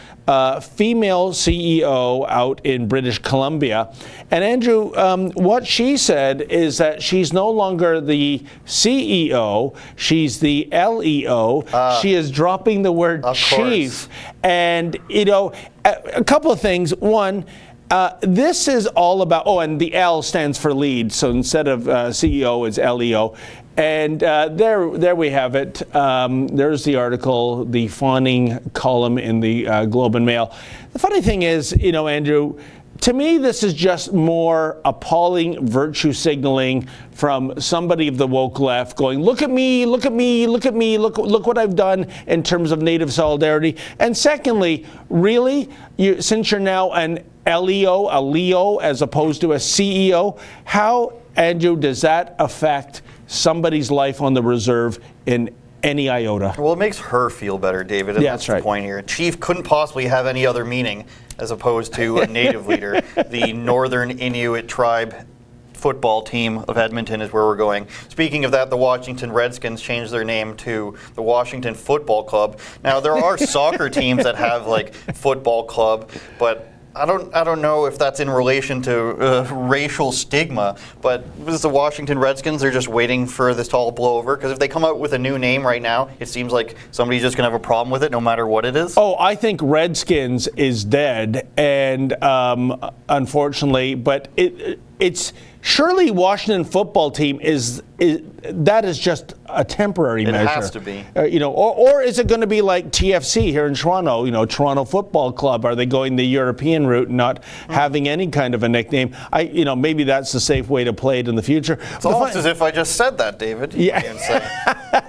female CEO out in British Columbia. And Andrew, what she said is that she's no longer the CEO, she's the LEO. She is dropping the word chief. And, a couple of things. One, this is all about, and the L stands for lead. So instead of CEO, it's LEO. And there we have it. There's the article, the fawning column in the Globe and Mail. The funny thing is, Andrew, to me, this is just more appalling virtue signaling from somebody of the woke left going, look at me, look at me, look at me, look what I've done in terms of Native solidarity. And secondly, really, since you're now an LEO, a Leo, as opposed to a CEO, how, Andrew, does that affect somebody's life on the reserve in any iota? Well, it makes her feel better, David, and that's the point here. Chief couldn't possibly have any other meaning as opposed to a native leader. The Northern Inuit tribe football team of Edmonton is where we're going. Speaking of that, the Washington Redskins changed their name to the Washington Football Club. Now, there are soccer teams that have like football club, but I don't know if that's in relation to racial stigma, but with the Washington Redskins, they're just waiting for this to all blow over. Because if they come out with a new name right now, it seems like somebody's just going to have a problem with it no matter what it is. Oh, I think Redskins is dead, and unfortunately, but it's surely Washington football team is just a temporary measure. It has to be. Or is it going to be like TFC here in Toronto, Toronto Football Club? Are they going the European route and not having any kind of a nickname? Maybe that's the safe way to play it in the future. It's almost as if I just said that, David. Yeah.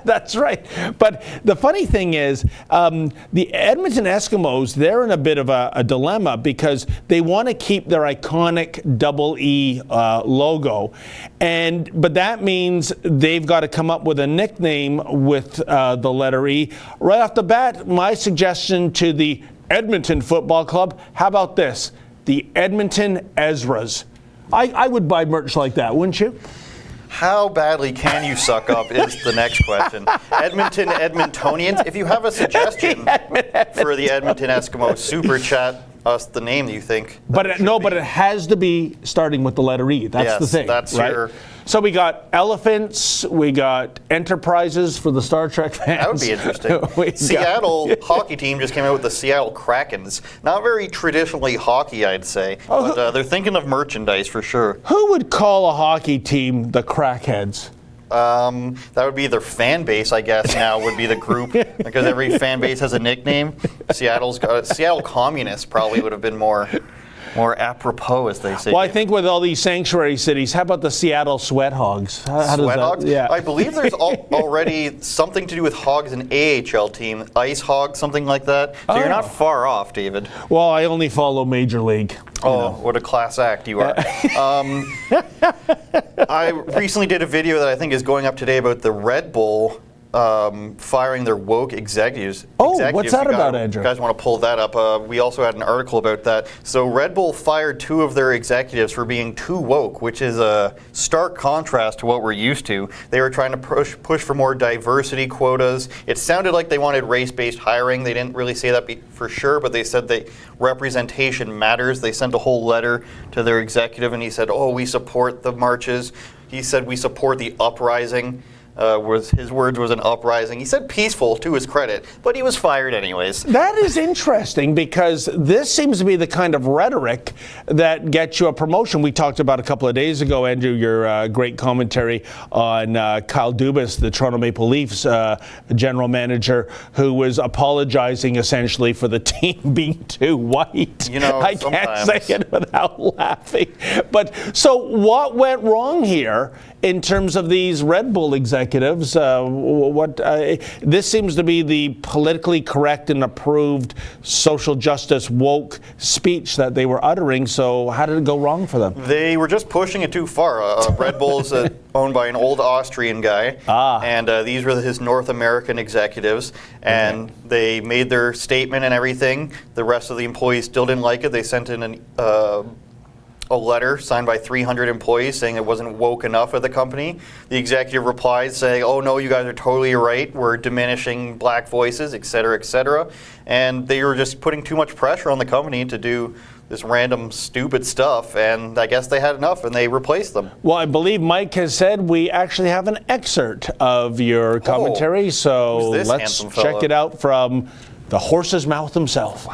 That's right. But the funny thing is, the Edmonton Eskimos, they're in a bit of a dilemma because they want to keep their iconic double E logo. But that means they've got to come up with a nickname with the letter E. Right off the bat, my suggestion to the Edmonton Football Club, how about this? The Edmonton Ezras. I would buy merch like that, wouldn't you? How badly can you suck up is the next question. Edmonton Edmontonians, if you have a suggestion for the Edmonton Eskimos, super chat us the name that you think. But it has to be starting with the letter E. That's the thing. That's right? So we got elephants, we got enterprises for the Star Trek fans. That would be interesting. Seattle hockey team just came out with the Seattle Krakens. Not very traditionally hockey, I'd say, but they're thinking of merchandise for sure. Who would call a hockey team the Crackheads? That would be their fan base, I guess, now would be the group, because every fan base has a nickname. Seattle Communists probably would have been more apropos, as they say. Well, I think with all these sanctuary cities, how about the Seattle Sweat Hogs? Sweat Hogs? Yeah. I believe there's already something to do with hogs, an AHL team, Ice Hogs, something like that. So you're not far off, David. Well, I only follow Major League. What a class act you are. I recently did a video that I think is going up today about the Red Bull firing their woke executives. What's that about, Andrew? You guys want to pull that up? We also had an article about that. So Red Bull fired 2 of their executives for being too woke, which is a stark contrast to what we're used to. They were trying to push for more diversity quotas. It sounded like they wanted race-based hiring. They didn't really say that for sure, but they said that representation matters. They sent a whole letter to their executive, and he said, we support the marches. He said, we support the uprising. His words was an uprising. He said peaceful, to his credit, but he was fired anyways. That is interesting because this seems to be the kind of rhetoric that gets you a promotion. We talked about a couple of days ago, Andrew, your great commentary on Kyle Dubas, the Toronto Maple Leafs general manager, who was apologizing essentially for the team being too white. I can't say it without laughing. But so what went wrong here in terms of these Red Bull executives? This seems to be the politically correct and approved social justice woke speech that they were uttering. So how did it go wrong for them? They were just pushing it too far. Red Bull is owned by an old Austrian guy, and these were his North American executives, and they made their statement and everything. The rest of the employees still didn't like it. They sent in a letter signed by 300 employees saying it wasn't woke enough of the company. The executive replied saying, no, you guys are totally right. We're diminishing black voices, et cetera, et cetera. And they were just putting too much pressure on the company to do this random stupid stuff, and I guess they had enough and they replaced them. Well, I believe Mike has said we actually have an excerpt of your commentary, so let's check it out from the horse's mouth himself.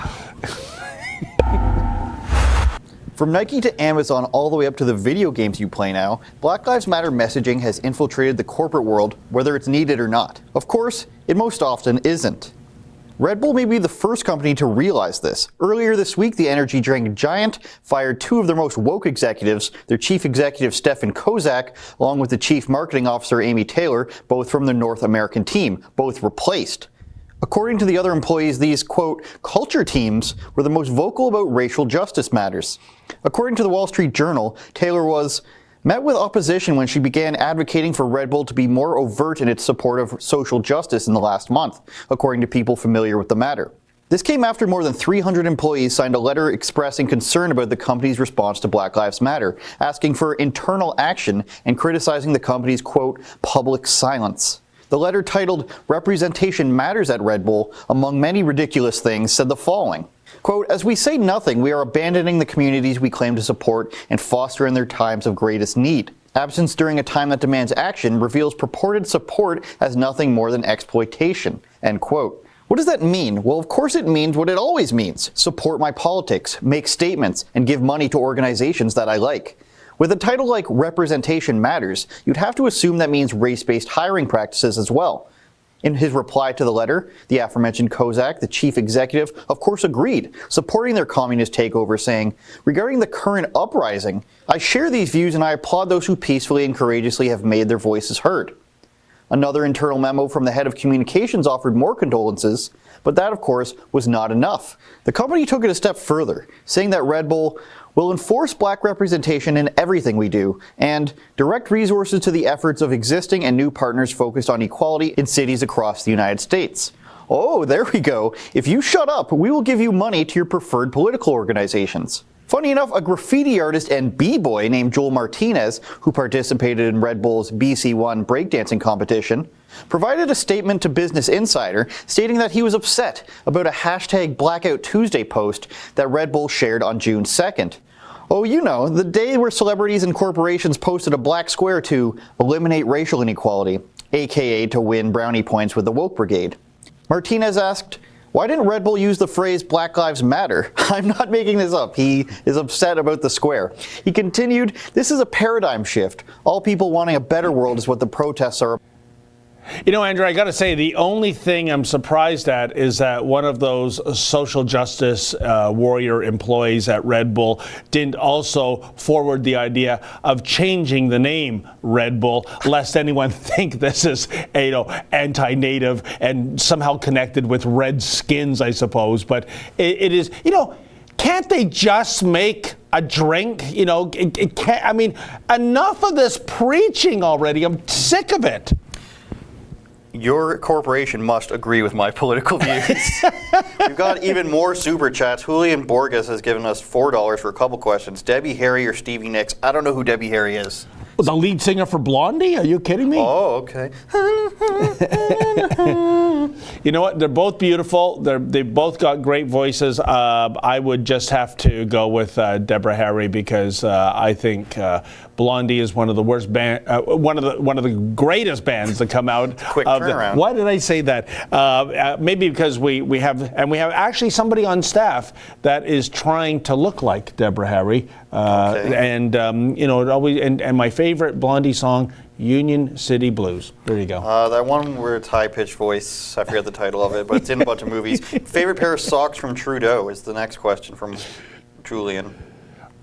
From Nike to Amazon all the way up to the video games you play now, Black Lives Matter messaging has infiltrated the corporate world, whether it's needed or not. Of course, it most often isn't. Red Bull may be the first company to realize this. Earlier this week, the energy drink giant fired 2 of their most woke executives, their chief executive Stefan Kozak, along with the chief marketing officer Amy Taylor, both from the North American team, both replaced. According to the other employees, these, quote, culture teams were the most vocal about racial justice matters. According to the Wall Street Journal, Taylor was met with opposition when she began advocating for Red Bull to be more overt in its support of social justice in the last month, according to people familiar with the matter. This came after more than 300 employees signed a letter expressing concern about the company's response to Black Lives Matter, asking for internal action and criticizing the company's, quote, public silence. The letter, titled Representation Matters at Red Bull, among many ridiculous things, said the following. Quote, as we say nothing, we are abandoning the communities we claim to support and foster in their times of greatest need. Absence during a time that demands action reveals purported support as nothing more than exploitation, end quote. What does that mean? Well, of course it means what it always means. Support my politics, make statements, and give money to organizations that I like. With a title like Representation Matters, you'd have to assume that means race-based hiring practices as well. In his reply to the letter, the aforementioned Kozak, the chief executive, of course agreed, supporting their communist takeover, saying, regarding the current uprising, I share these views and I applaud those who peacefully and courageously have made their voices heard. Another internal memo from the head of communications offered more condolences, but that, of course, was not enough. The company took it a step further, saying that Red Bull will enforce black representation in everything we do and direct resources to the efforts of existing and new partners focused on equality in cities across the United States. Oh, there we go. If you shut up, we will give you money to your preferred political organizations. Funny enough, a graffiti artist and b-boy named Joel Martinez, who participated in Red Bull's BC1 breakdancing competition, provided a statement to Business Insider stating that he was upset about a hashtag Blackout Tuesday post that Red Bull shared on June 2nd. Oh, you know, the day where celebrities and corporations posted a black square to eliminate racial inequality, aka to win brownie points with the woke brigade. Martinez asked, why didn't Red Bull use the phrase Black Lives Matter? I'm not making this up. He is upset about the square. He continued, this is a paradigm shift. All people wanting a better world is what the protests are. You know, Andrew, I got to say, the only thing I'm surprised at is that one of those social justice warrior employees at Red Bull didn't also forward the idea of changing the name Red Bull, lest anyone think this is, anti-native and somehow connected with red skins, I suppose. But it is, can't they just make a drink? It can't, enough of this preaching already. I'm sick of it. Your corporation must agree with my political views. We've got even more super chats. Julian Borges has given us $4 for a couple questions. Debbie Harry or Stevie Nicks? I don't know who Debbie Harry is. The lead singer for Blondie? Are you kidding me? Oh, okay. You know what? They're both beautiful. They've both got great voices. I would just have to go with Deborah Harry because I think Blondie is one of the worst one of the greatest bands that come out. Quick turnaround. Why did I say that? Maybe because we have actually somebody on staff that is trying to look like Deborah Harry. Okay. And it always and my favorite Blondie song, Union City Blues. There you go. That one where it's high-pitched voice, I forget the title of it, but it's in a bunch of movies. Favorite pair of socks from Trudeau is the next question from Julian.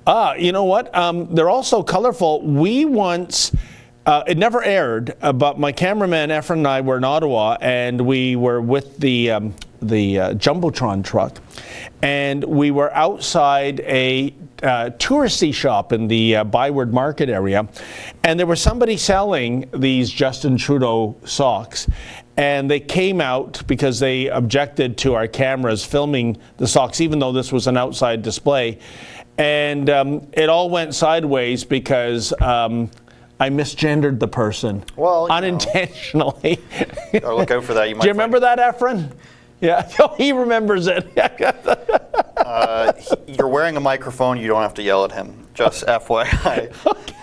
You know what? They're all so colorful. We once, it never aired, but my cameraman Efren and I were in Ottawa, and we were with the Jumbotron truck, and we were outside a touristy shop in the Byward Market area, and there was somebody selling these Justin Trudeau socks, and they came out because they objected to our cameras filming the socks, even though this was an outside display, and it all went sideways because I misgendered the person. Well, unintentionally. Gotta look out for that. Do you remember that, Efren? Yeah, he remembers it. You're wearing a microphone. You don't have to yell at him. Just FYI.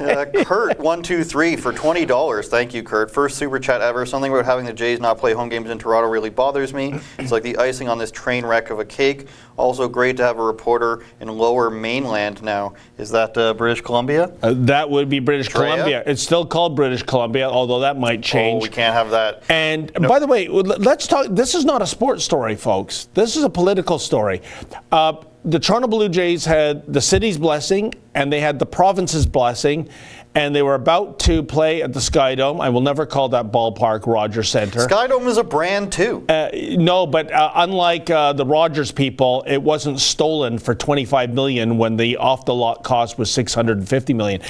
Okay. Kurt, 123 for $20. Thank you, Kurt. First super chat ever. Something about having the Jays not play home games in Toronto really bothers me. It's like the icing on this train wreck of a cake. Also great to have a reporter in Lower Mainland now. Is that British Columbia? That would be British Columbia. It's still called British Columbia, although that might change. Oh, we can't have that. And by the way, let's talk. This is not a sports story, folks. This is a political story. The Toronto Blue Jays had the city's blessing and they had the province's blessing, and they were about to play at the Skydome. I will never call that ballpark Rogers Centre. Skydome is a brand too. No, but unlike the Rogers people, it wasn't stolen for $25 million when the off-the-lot cost was $650 million.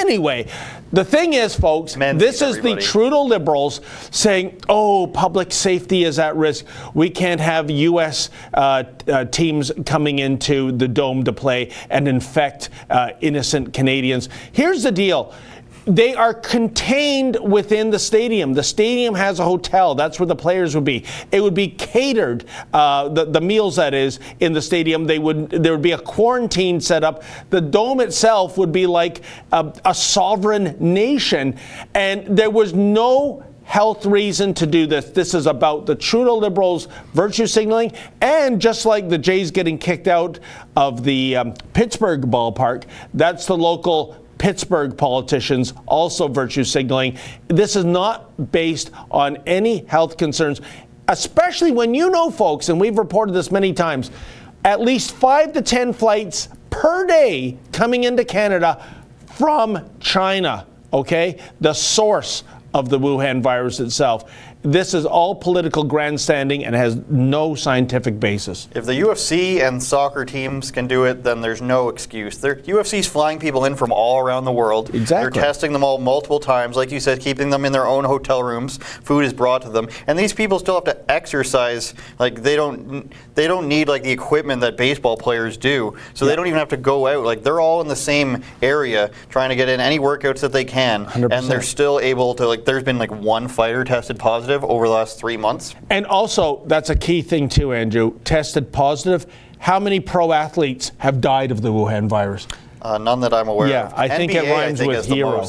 Anyway, the thing is, folks, this is the Trudeau Liberals saying, oh, public safety is at risk. We can't have U.S. Teams coming into the Dome to play and infect innocent Canadians. Here's the deal. They are contained within the stadium. The stadium has a hotel. That's where the players would be. It would be catered, the meals, that is, in the stadium. There would be a quarantine set up. The Dome itself would be like a sovereign nation. And there was no health reason to do this. This is about the Trudeau Liberals virtue signaling, and just like the Jays getting kicked out of the Pittsburgh ballpark, that's the local Pittsburgh politicians also virtue signaling. This is not based on any health concerns, especially when you know, folks, and we've reported this many times, at least 5 to 10 flights per day coming into Canada from China, okay? The source of the Wuhan virus itself. This is all political grandstanding and has no scientific basis. If the UFC and soccer teams can do it, then there's no excuse. UFC's flying people in from all around the world. Exactly. They're testing them all multiple times, like you said, keeping them in their own hotel rooms. Food is brought to them, and these people still have to exercise. Like they don't need like the equipment that baseball players do. So they don't even have to go out. Like they're all in the same area trying to get in any workouts that they can, 100%. and they're still able to. Like there's been like one fighter tested positive over the last 3 months. And also, that's a key thing too, Andrew, tested positive. How many pro athletes have died of the Wuhan virus? None that I'm aware of. Yeah, I think NBA, it rhymes with hero.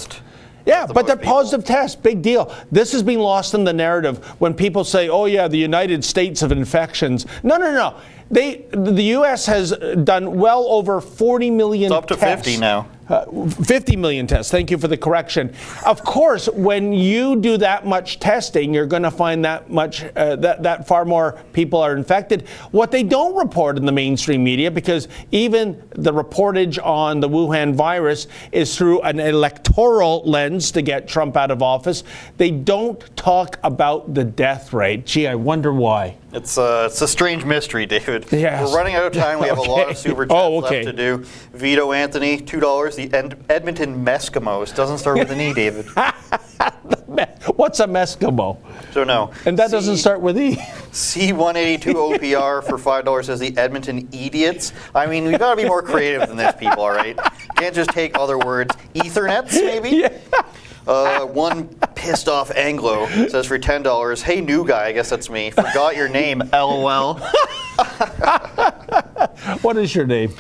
Yeah, the but they're most people. positive tests, big deal. This is being lost in the narrative when people say, oh yeah, the United States of infections. No. The U.S. has done well over 40 million tests. It's up to 50 now. 50 million tests. Thank you for the correction. Of course, when you do that much testing, you're going to find that far more people are infected. What they don't report in the mainstream media, because even the reportage on the Wuhan virus is through an electoral lens to get Trump out of office, they don't talk about the death rate. Gee, I wonder why. It's a strange mystery, David. Yes. We're running out of time. We have a lot of super chats left to do. Vito Anthony, $2. The Edmonton Meskimos. Doesn't start with an E, David. What's a Meskimo? So no. And that doesn't start with E. C182 OPR for $5 says the Edmonton Idiots. I mean, we've got to be more creative than this, people, all right? Can't just take other words. Ethernets, maybe? Yeah. One pissed off Anglo says for $10, hey new guy, I guess that's me, forgot your name, LOL. What is your name?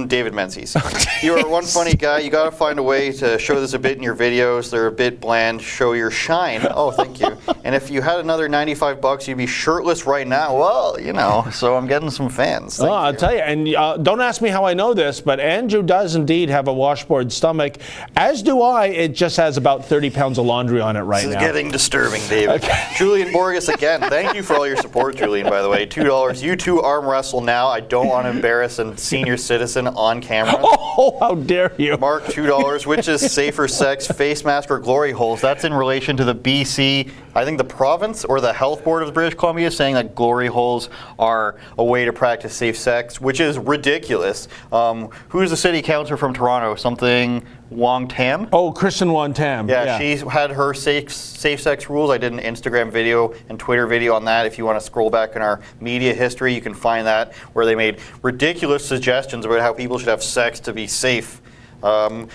David Menzies. You are one funny guy. You got to find a way to show this a bit in your videos. They're a bit bland. Show your shine. Oh, thank you. And if you had another $95, you'd be shirtless right now. Well, you know, so I'm getting some fans. Thank you. I'll tell you, and don't ask me how I know this, but Andrew does indeed have a washboard stomach, as do I. It just has about 30 pounds of laundry on it right now. This is getting disturbing, David. Okay. Julian Borges again. Thank you for all your support, Julian, by the way. $2. You two arm wrestle now. I don't want to embarrass a senior citizen on camera. Oh, how dare you. Mark, $2. Which is safer sex, face mask or glory holes? That's in relation to the BC, I think the province or the health board of British Columbia saying that glory holes are a way to practice safe sex, which is ridiculous. Who's the city councillor from Toronto? Something Wong Tam? Oh, Kristen Wong Tam. Yeah, she's had her safe sex rules. I did an Instagram video and Twitter video on that. If you want to scroll back in our media history, you can find that, where they made ridiculous suggestions about how people should have sex to be safe. Trying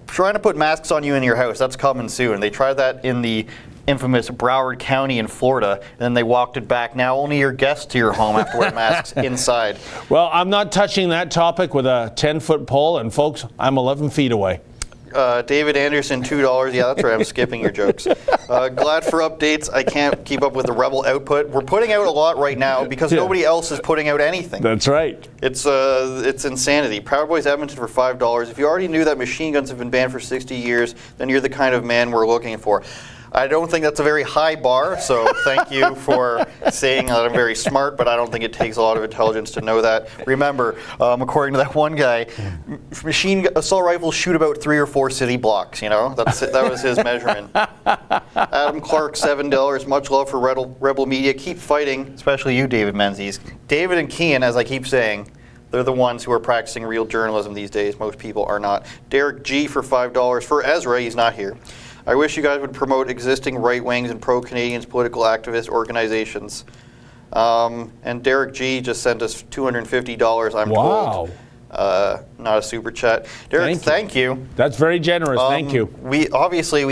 to put masks on you in your house, that's coming soon. They tried that in the infamous Broward County in Florida, and then they walked it back. Now only your guests to your home have to wear masks inside. Well, I'm not touching that topic with a 10-foot pole, and folks, I'm 11 feet away. David Anderson, $2. Yeah, that's right. I'm skipping your jokes. Glad for updates. I can't keep up with the Rebel output. We're putting out a lot right now because nobody else is putting out anything. That's right. It's insanity. Proud Boys Edmonton for $5. If you already knew that machine guns have been banned for 60 years, then you're the kind of man we're looking for. I don't think that's a very high bar, so thank you for saying that I'm very smart, but I don't think it takes a lot of intelligence to know that. Remember, according to that one guy, machine assault rifles shoot about 3 or 4 city blocks, you know? That was his measurement. Adam Clark, $7. Much love for Rebel Media. Keep fighting, especially you, David Menzies. David and Kian, as I keep saying, They're the ones who are practicing real journalism these days. Most people are not. Derek G for $5 for Ezra. He's not here. I wish you guys would promote existing right wings and pro-Canadians political activist organizations. And Derek G just sent us $250, I'm told. Not a super chat. Derek, thank you. That's very generous. Thank you. We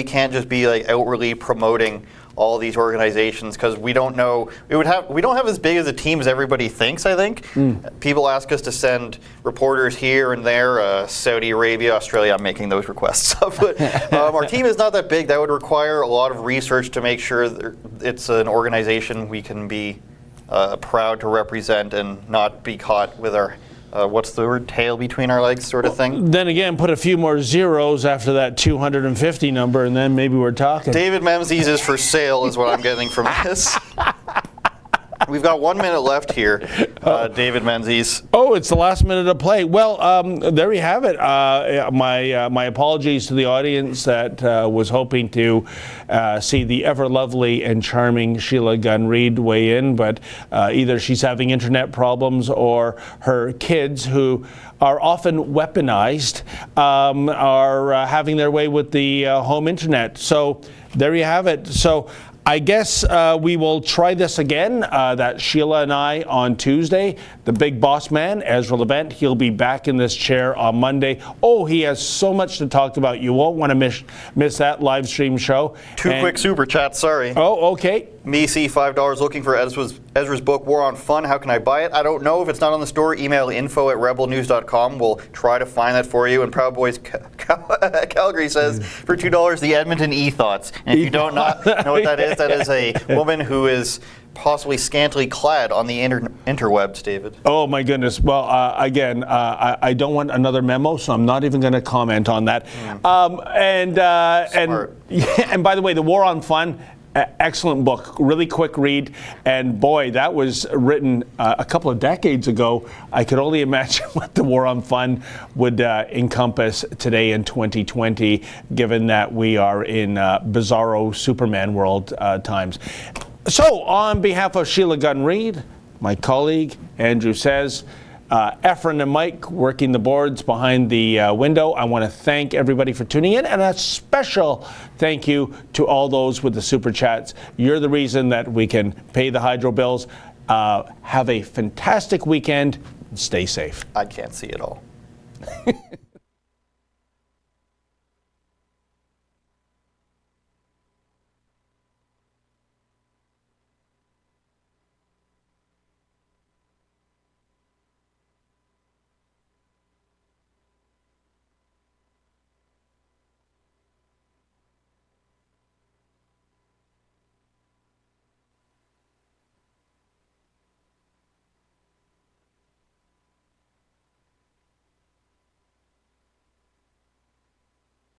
can't just be like outwardly promoting all these organizations because we don't know. We don't have as big as a team as everybody thinks. I think people ask us to send reporters here and there. Saudi Arabia, Australia. I'm making those requests. But our team is not that big. That would require a lot of research to make sure it's an organization we can be proud to represent and not be caught with our what's the word, tail between our legs sort of thing. Then again, put a few more zeros after that 250 number, and then maybe we're talking. David Menzies is for sale, is what I'm getting from this. We've got 1 minute left here, David Menzies. Oh, it's the last minute of play. Well, there you have it. My apologies to the audience that was hoping to see the ever lovely and charming Sheila Gunn Reid weigh in, but either she's having internet problems or her kids, who are often weaponized, are having their way with the home internet. So there you have it. So I guess we will try this again. That Sheila and I on Tuesday. The big boss man, Ezra Levent, he'll be back in this chair on Monday. Oh, he has so much to talk about. You won't want to miss that live stream show. Two quick super chats, sorry. Oh, okay. Me see $5 looking for Ezra's book, War on Fun. How can I buy it? I don't know. If it's not on the store, email info@rebelnews.com. We'll try to find that for you. And Proud Boys Calgary says, for $2, the Edmonton E-Thoughts. And if you don't know what that is a woman who is possibly scantily clad on the interwebs, David. Oh, my goodness. Well, again, I don't want another memo, so I'm not even going to comment on that. And by the way, The War on Fun, excellent book, really quick read, and boy, that was written a couple of decades ago. I could only imagine what the War on Fun would encompass today in 2020, given that we are in bizarro Superman world times. So, on behalf of Sheila Gunn Reid, my colleague Andrew Says, Efren and Mike working the boards behind the window, I want to thank everybody for tuning in, and a special thank you to all those with the super chats. You're the reason that we can pay the hydro bills. Have a fantastic weekend. Stay safe. I can't see it all.